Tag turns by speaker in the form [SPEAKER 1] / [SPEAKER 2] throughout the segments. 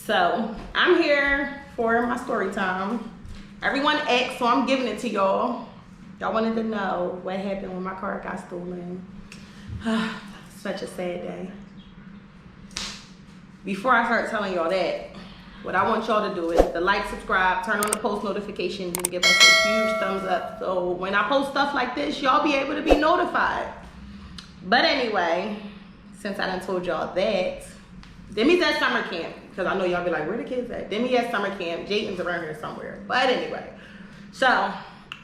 [SPEAKER 1] So I'm here for my story time. Everyone asked, so I'm giving it to y'all. Y'all wanted to know what happened when my car got stolen. Such a sad day. Before I start telling y'all that, what I want y'all to do is to like, subscribe, turn on the post notifications, and give us a huge thumbs up. So when I post stuff like this, y'all be able to be notified. But anyway, since I done told y'all that, Demi's at summer camp. Because I know y'all be like, where the kids at? Demi at summer camp. Jayden's around here somewhere. But anyway, so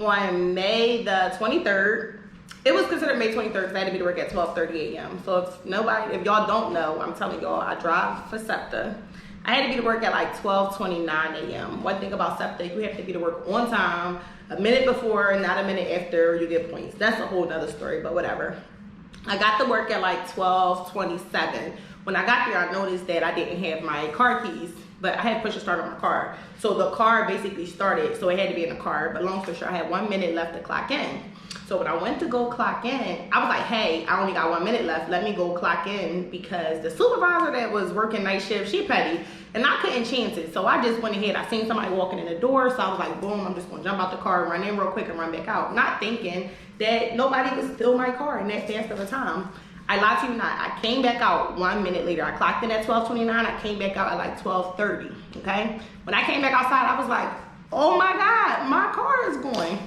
[SPEAKER 1] on May the 23rd, it was considered May 23rd because I had to be to work at 12:30 a.m. So if y'all don't know, I'm telling y'all, I drive for SEPTA. I had to be to work at like 12:29 a.m. One thing about SEPTA, you have to be to work on time, a minute before, not a minute after, you get points. That's a whole nother story, but whatever. I got to work at like 12:27. When I got there, I noticed that I didn't have my car keys, but I had push to start on my car. So the car basically started, so it had to be in the car. But long story short, I had 1 minute left to clock in. So when I went to go clock in, I was like, hey, I only got 1 minute left. Let me go clock in because the supervisor that was working night shift, she petty, and I couldn't chance it. So I just went ahead. I seen somebody walking in the door, so I was like, boom, I'm just gonna jump out the car, run in real quick and run back out. Not thinking that nobody would steal my car in that fast of a time. I lied to you not. I came back out 1 minute later. I clocked in at 12:29. I came back out at like 12:30, okay? When I came back outside, I was like, oh my God, my car is going.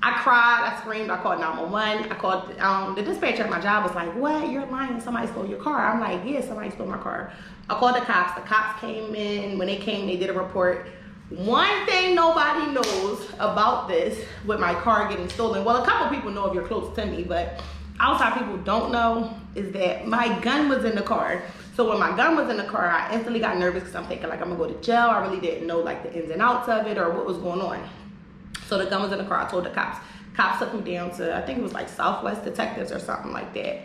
[SPEAKER 1] I cried, I screamed, I called 911. I called, the dispatcher at my job was like, what, you're lying, somebody stole your car. I'm like, yeah, somebody stole my car. I called the cops came in. When they came, they did a report. One thing nobody knows about this with my car getting stolen, well, a couple people know if you're close to me, but outside people don't know, is that my gun was in the car. So when my gun was in the car, I instantly got nervous because I'm thinking like I'm gonna go to jail. I really didn't know like the ins and outs of it or what was going on. So the gun was in the car. I told the cops. Cops took me down to, I think it was like Southwest Detectives or something like that,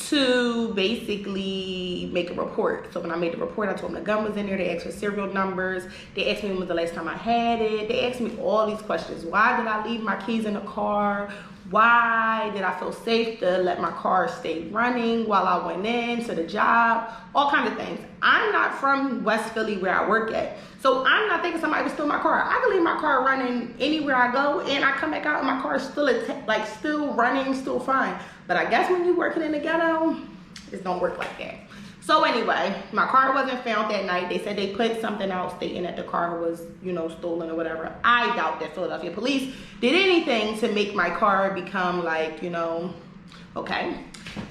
[SPEAKER 1] to basically make a report. So when I made the report, I told them the gun was in there. They asked for serial numbers. They asked me when was the last time I had it. They asked me all these questions. Why did I leave my keys in the car? Why did I feel safe to let my car stay running while I went in to the job? All kinds of things. I'm not from West Philly where I work at. So I'm not thinking somebody would steal my car. I can leave my car running anywhere I go and I come back out and my car is still running, still fine. But I guess when you're working in the ghetto, it don't work like that. So anyway, my car wasn't found that night. They said they put something out stating that the car was, stolen or whatever. I doubt that Philadelphia police did anything to make my car become like, okay.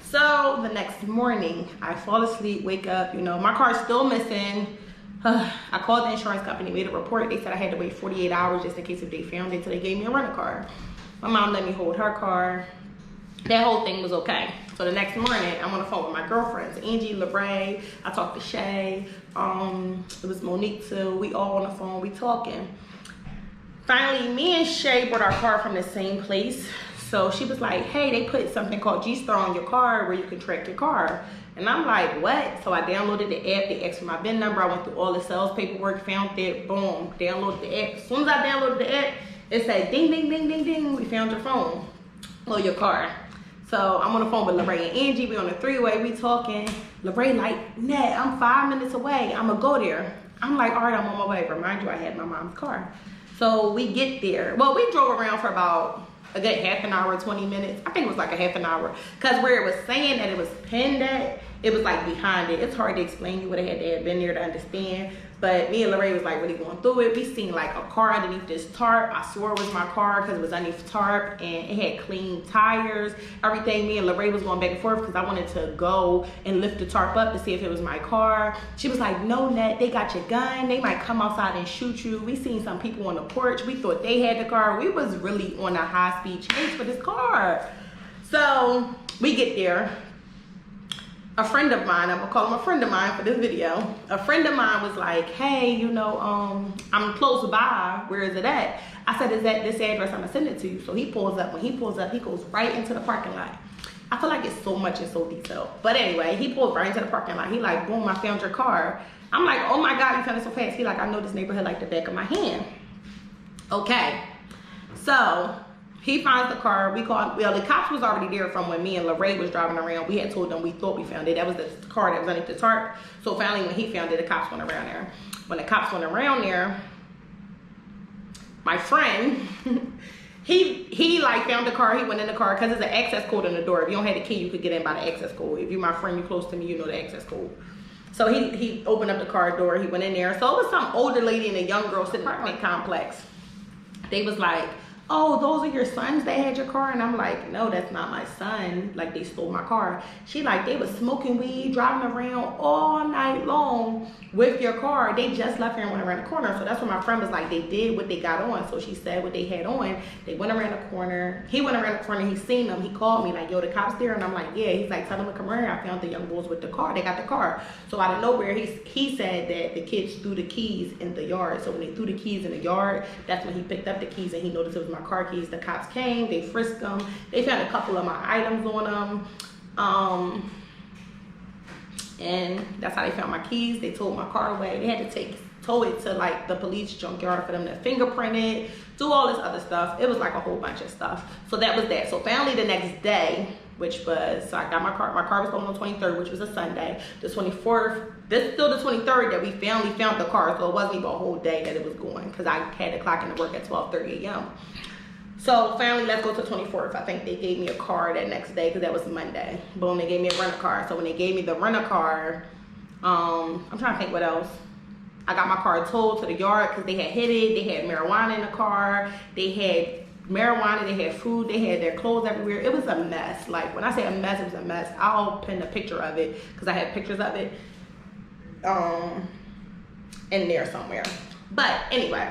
[SPEAKER 1] So the next morning, I fall asleep, wake up, my car's still missing. I called the insurance company, made a report. They said I had to wait 48 hours just in case if they found it, so they gave me a rental car. My mom let me hold her car. That whole thing was okay. So the next morning, I'm on the phone with my girlfriends, Angie, LeBray. I talked to Shay. It was Monique too. We all on the phone, we talking. Finally, me and Shay bought our car from the same place. So she was like, hey, they put something called G-Star on your car where you can track your car. And I'm like, what? So I downloaded the app. They asked for my VIN number. I went through all the sales paperwork, found it, boom, downloaded the app. As soon as I downloaded the app, it said ding, ding, ding, ding, ding. We found your phone or your car. So I'm on the phone with LeBray and Angie. We on the three-way, we talking. LeBray like, Ned, I'm 5 minutes away. I'm gonna go there. I'm like, all right, I'm on my way. Remind you, I had my mom's car. So we get there. Well, we drove around for about a good half an hour, 20 minutes. I think it was like a half an hour. Cause where it was saying that it was pinned at, it was like behind it. It's hard to explain. You would have had to have been there to understand. But me and Lorraine was like really going through it. We seen like a car underneath this tarp. I swore it was my car because it was underneath the tarp and it had clean tires, everything. Me and Lorraine was going back and forth because I wanted to go and lift the tarp up to see if it was my car. She was like, no, Ned, they got your gun. They might come outside and shoot you. We seen some people on the porch. We thought they had the car. We was really on a high-speed chase for this car. So we get there. A friend of mine, I'm gonna call him a friend of mine for this video. A friend of mine was like, hey, I'm close by. Where is it at? I said, it's at this address. I'm gonna send it to you. So he pulls up. When he pulls up, he goes right into the parking lot. I feel like it's so much and so detailed. But anyway, he pulls right into the parking lot. He like, boom, I found your car. I'm like, oh my God, you found it so fast. He like, I know this neighborhood like the back of my hand. Okay, so he finds the car. We called, well, the cops was already there from when me and Lorraine was driving around. We had told them we thought we found it. That was the car that was underneath the tarp. So finally when he found it, the cops went around there. when the cops went around there, my friend, he like found the car. He went in the car because there's an access code on the door. If you don't have the key, you could get in by the access code. If you're my friend, you're close to me, you know the access code. So he opened up the car door. He went in there. So it was some older lady and a young girl sitting in the apartment complex. They was like, oh, those are your sons that had your car? And I'm like, no, that's not my son. Like, they stole my car. She like, they was smoking weed, driving around all night long with your car. They just left here and went around the corner. So that's when my friend was like, they did what they got on. So she said what they had on. They went around the corner. He went around the corner. He seen them. He called me like, yo, the cops there? And I'm like, yeah. He's like, tell them to come around here. I found the young boys with the car. They got the car. So out of nowhere, he said that the kids threw the keys in the yard. So when they threw the keys in the yard, that's when he picked up the keys and he noticed it was my car keys. The cops came, they frisked them. They found a couple of my items on them. And that's how they found my keys. They towed my car away. They had to tow it to like the police junkyard for them to fingerprint it, do all this other stuff. It was like a whole bunch of stuff. So that was that. So finally the next day, which was, so I got my car was stolen on the 23rd, which was a Sunday. The 24th, this is still the 23rd that we finally found the car. So it wasn't even a whole day that it was going because I had to clock into work at 12:30 a.m. So finally, let's go to the 24th. I think they gave me a car that next day because that was Monday. Boom, they gave me a rental car. So when they gave me the rental car, I'm trying to think what else. I got my car towed to the yard because they had hid it. They had marijuana in the car. They had marijuana, they had food, they had their clothes everywhere. It was a mess. Like, when I say a mess, it was a mess. I'll pin a picture of it because I had pictures of it in there somewhere. But anyway,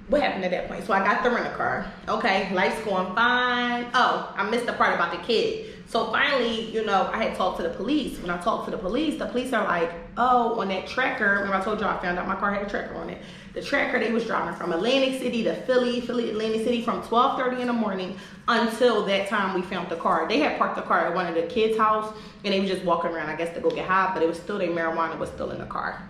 [SPEAKER 1] what happened at that point? So I got the rental car. Okay, life's going fine. Oh, I missed the part about the kid. So finally, you know, I had talked to the police. When I talked to the police are like, oh, on that tracker, remember I told you I found out my car had a tracker on it. The tracker, they was driving from Atlantic City to Philly, Atlantic City from 12:30 in the morning until that time we found the car. They had parked the car at one of the kids' house and they was just walking around, I guess, to go get high, but it was still, their marijuana was still in the car.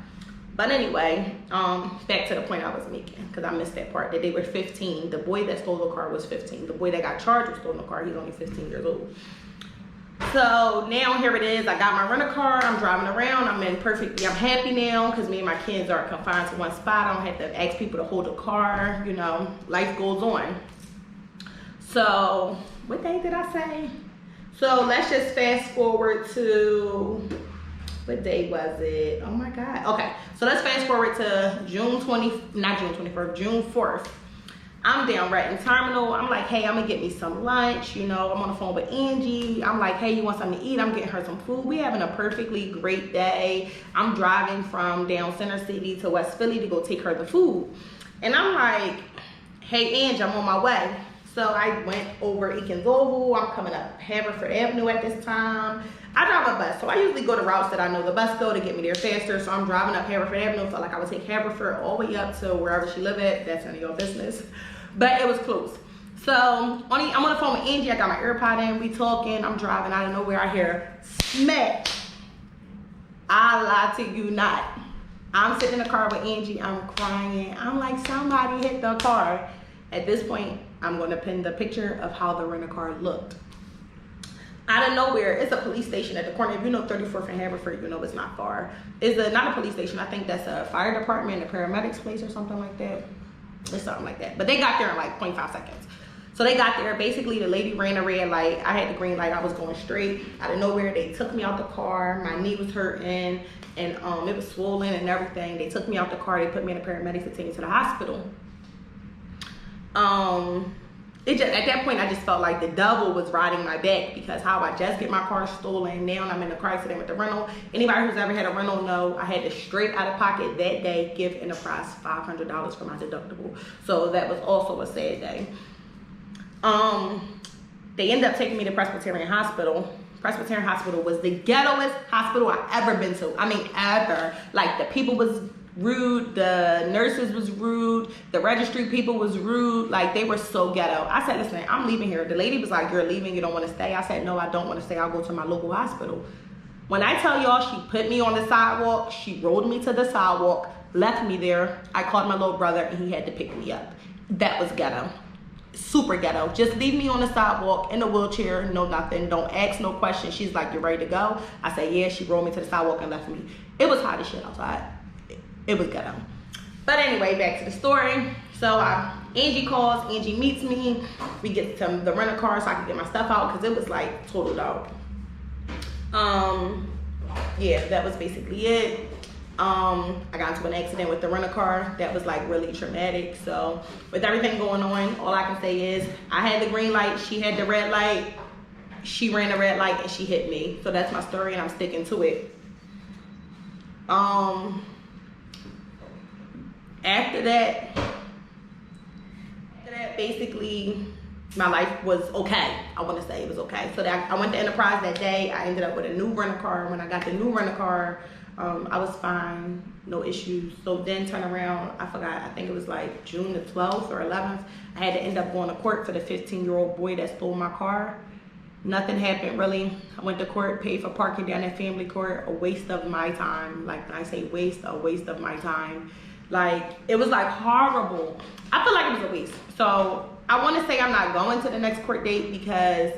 [SPEAKER 1] But anyway, back to the point I was making, because I missed that part, that they were 15. The boy that stole the car was 15. The boy that got charged with stealing the car, he's only 15 years old. So now here it is. I got my rental car. I'm driving around. I'm happy now because me and my kids are confined to one spot. I don't have to ask people to hold a car. You know, life goes on. So what day did I say? So let's just fast forward to, what day was it? Oh my God. Okay. So let's fast forward to June 4th. I'm down right in terminal. I'm like, hey, I'm gonna get me some lunch. You know, I'm on the phone with Angie. I'm like, hey, you want something to eat? I'm getting her some food. We having a perfectly great day. I'm driving from down Center City to West Philly to go take her the food. And I'm like, hey, Angie, I'm on my way. So I went over Eakins Oval. I'm coming up Haverford Avenue at this time. I drive a bus, so I usually go to routes that I know the bus go to get me there faster. So I'm driving up Haverford Avenue. Felt like I would take Haverford all the way up to wherever she live at. That's none of your business. But it was close. So I'm on the phone with Angie. I got my AirPod in. We talking. I'm driving out of nowhere. I hear smack. I lie to you not. I'm sitting in the car with Angie. I'm crying. I'm like, somebody hit the car. At this point, I'm going to pin the picture of how the rental car looked. Out of nowhere, it's a police station at the corner. If you know 34th and Haverford, you know it's not far. It's not a police station. I think that's a fire department, a paramedics place or something like that. It's something like that. But they got there in like 0.5 seconds. So they got there. Basically, the lady ran a red light. I had the green light. I was going straight. Out of nowhere, they took me out the car. My knee was hurting and it was swollen and everything. They took me out the car. They put me in the paramedics to take me to the hospital. At that point, I just felt like the devil was riding my back because how I just get my car stolen. Now I'm in a car accident with the rental. Anybody who's ever had a rental know I had to straight out of pocket that day give Enterprise $500 for my deductible. So that was also a sad day. They ended up taking me to Presbyterian Hospital. Presbyterian Hospital was the ghettoest hospital I've ever been to. I mean, ever. Like, the people was rude, the nurses was rude, the registry people was rude. Like, they were so ghetto. I said, listen, I'm leaving here. The lady was like, you're leaving, you don't want to stay? I said, no, I don't want to stay. I'll go to my local hospital. When I tell y'all, she put me on the sidewalk, she rolled me to the sidewalk, left me there. I called my little brother and he had to pick me up. That was ghetto. Super ghetto. Just leave me on the sidewalk in a wheelchair, no nothing, don't ask no questions. She's like, you ready to go? I said, yeah. She rolled me to the sidewalk and left me. It was hot as shit outside. It was ghetto. But anyway, back to the story. So Angie calls, Angie meets me. We get to the rental car so I can get my stuff out because it was like totaled out. Yeah, that was basically it. I got into an accident with the rental car that was like really traumatic. So with everything going on, all I can say is I had the green light, she had the red light. She ran the red light and she hit me. So that's my story and I'm sticking to it. After that, basically my life was okay. I want to say it was okay. So I went to Enterprise that day. I ended up with a new rental car. When I got the new rental car, I was fine, no issues. So then turn around, I forgot, I think it was like June the 12th or 11th. I had to end up going to court for the 15-year-old boy that stole my car. Nothing happened really. I went to court, paid for parking down at family court, a waste of my time. Like when I say waste, a waste of my time. Like, it was like horrible. I feel like it was a waste. So I want to say I'm not going to the next court date because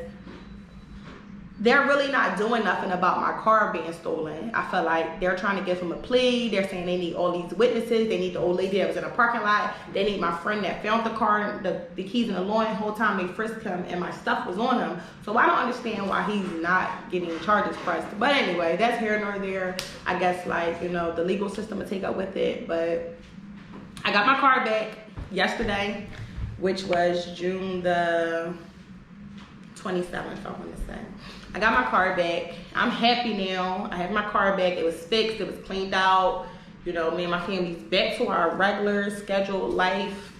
[SPEAKER 1] they're really not doing nothing about my car being stolen. I feel like they're trying to give him a plea. They're saying they need all these witnesses. They need the old lady that was in a parking lot. They need my friend that found the car, the keys in the lawn. The whole time they frisked him and my stuff was on him. So I don't understand why he's not getting charges pressed. But anyway, that's here nor there. I guess, like, you know, the legal system will take up with it. But I got my car back yesterday, which was June the 27th, I want to say. I got my car back. I'm happy now. I have my car back. It was fixed. It was cleaned out. You know, me and my family's back to our regular scheduled life.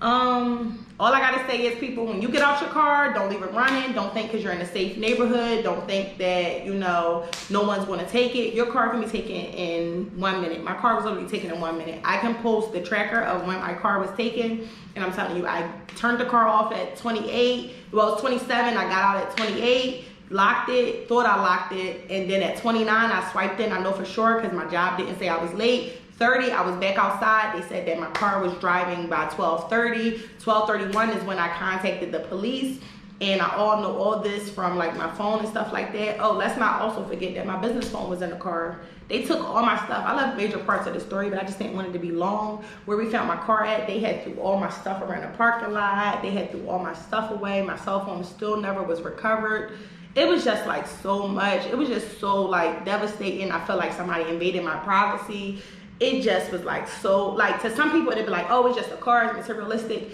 [SPEAKER 1] All I gotta say is, people, when you get out your car, don't leave it running. Don't think because you're in a safe neighborhood. Don't think that, you know, no one's gonna take it. Your car can be taken in 1 minute. My car was literally taken in 1 minute. I can post the tracker of when my car was taken, and I'm telling you, I turned the car off at 28. Well, it was 27. I got out at 28. Locked it, thought I locked it, and then at 29 I swiped in. I know for sure because my job didn't say I was late. 30, I was back outside. They said that my car was driving by 12:30. 12:31 is when I contacted the police, and I all know all this from like my phone and stuff like that. Oh, let's not also forget that my business phone was in the car. They took all my stuff. I left major parts of the story, but I just didn't want it to be long. Where we found my car at, they had threw all my stuff around the parking lot. They had threw all my stuff away. My cell phone still never was recovered. It was just like so much. It was just so like devastating. I felt like somebody invaded my privacy. It just was like so, like, to some people it'd be like, oh, it's just a car, it's materialistic.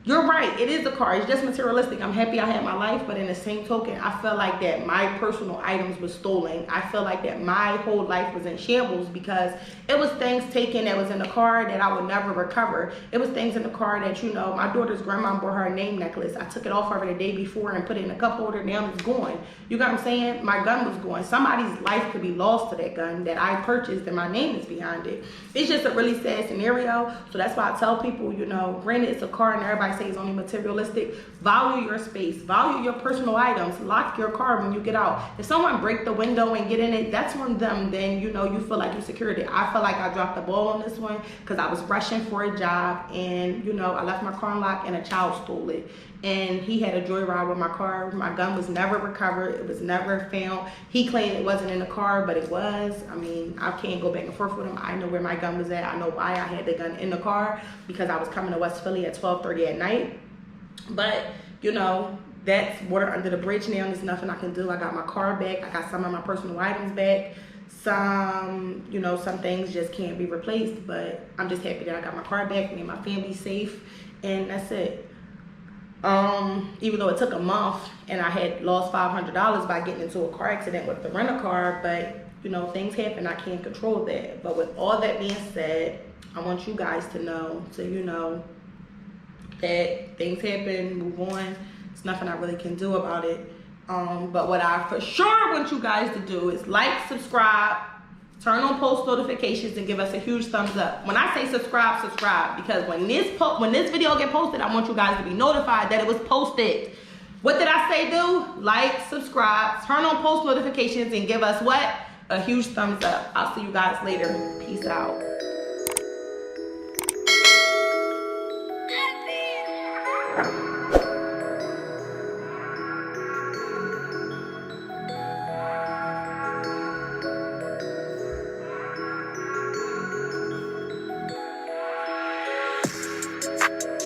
[SPEAKER 1] You're right, it is a car, it's just materialistic. I'm happy I had my life, but in the same token, I felt like that my personal items were stolen. I feel like that my whole life was in shambles because it was things taken that was in the car that I would never recover. It was things in the car that, you know, my daughter's grandma bought her a name necklace. I took it off of her the day before and put it in a cup holder. Now it's gone. You got what I'm saying? My gun was gone. Somebody's life could be lost to that gun that I purchased and my name is behind it. It's just a really sad scenario. So that's why I tell people, you know, granted it's a car and everybody say it's only materialistic. Value your space. Value your personal items. Lock your car when you get out. If someone break the window and get in it, that's on them. Then, you know, you feel like you secured it. I feel like I dropped the ball on this one because I was rushing for a job and, you know, I left my car unlocked and a child stole it. And he had a joyride with my car. My gun was never recovered. It was never found. He claimed it wasn't in the car, but it was. I mean, I can't go back and forth with him. I know where my gun was at. I know why I had the gun in the car, because I was coming to West Philly at 12:30 at night. But, you know, that's water under the bridge now. There's nothing I can do. I got my car back. I got some of my personal items back. Some, you know, some things just can't be replaced. But I'm just happy that I got my car back. Me and my family safe. And that's it. Even though it took a month and I had lost $500 by getting into a car accident with the rental car, but, you know, things happen. I can't control that. But with all that being said, I want you guys to know, you know, that things happen, move on. There's nothing I really can do about it. But what I for sure want you guys to do is like, subscribe, turn on post notifications, and give us a huge thumbs up. When I say subscribe, subscribe, because when this video get posted, I want you guys to be notified that it was posted. What did I say do? Like, subscribe, turn on post notifications, and give us what? A huge thumbs up. I'll see you guys later. Peace out.